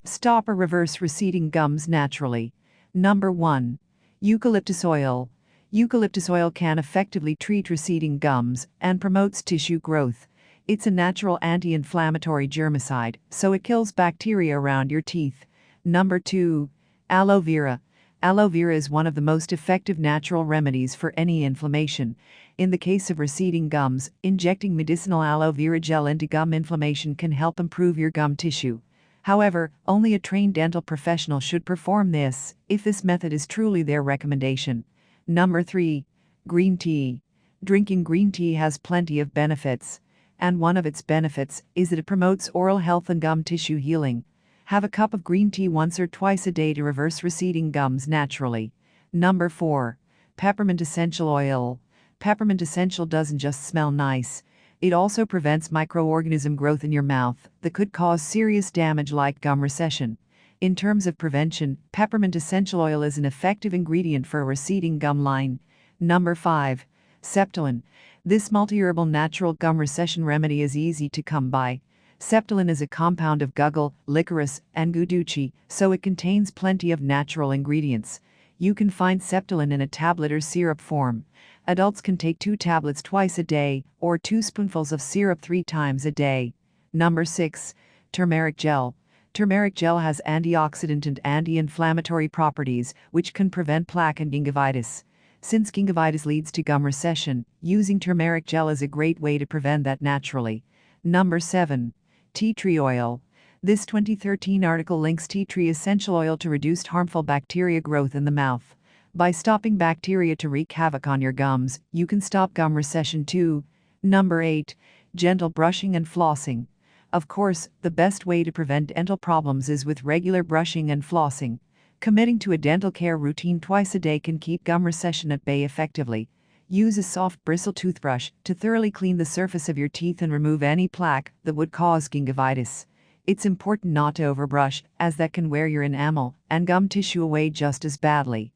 Stop or reverse receding gums naturally. Number 1. Eucalyptus oil. Eucalyptus oil can effectively treat receding gums and promotes tissue growth. It's a natural anti-inflammatory germicide, so it kills bacteria around your teeth. Number 2. Aloe vera. Aloe vera is one of the most effective natural remedies for any inflammation. In the case of receding gums, injecting medicinal aloe vera gel into gum inflammation can help improve your gum tissue. However, only a trained dental professional should perform this, if this method is truly their recommendation. Number 3. Green tea. Drinking green tea has plenty of benefits, and one of its benefits is that it promotes oral health and gum tissue healing. Have a cup of green tea once or twice a day to reverse receding gums naturally. Number 4. Peppermint essential oil. Peppermint essential doesn't just smell nice. It also prevents microorganism growth in your mouth that could cause serious damage like gum recession. In terms of prevention, peppermint essential oil is an effective ingredient for a receding gum line. Number 5. Septaline. This multi-herbal natural gum recession remedy is easy to come by. Septaline is a compound of guggul, licorice, and guduchi, so it contains plenty of natural ingredients. You can find Septaline in a tablet or syrup form. Adults can take 2 tablets twice a day, or 2 spoonfuls of syrup 3 times a day. Number 6. Turmeric Gel. Turmeric gel has antioxidant and anti-inflammatory properties, which can prevent plaque and gingivitis. Since gingivitis leads to gum recession, using turmeric gel is a great way to prevent that naturally. Number 7. Tea tree oil. This 2013 article links tea tree essential oil to reduce harmful bacteria growth in the mouth. By stopping bacteria to wreak havoc on your gums, you can stop gum recession too. Number 8. Gentle brushing and flossing. Of course, the best way to prevent dental problems is with regular brushing and flossing. Committing to a dental care routine twice a day can keep gum recession at bay effectively. Use a soft bristle toothbrush to thoroughly clean the surface of your teeth and remove any plaque that would cause gingivitis. It's important not to overbrush, as that can wear your enamel and gum tissue away just as badly.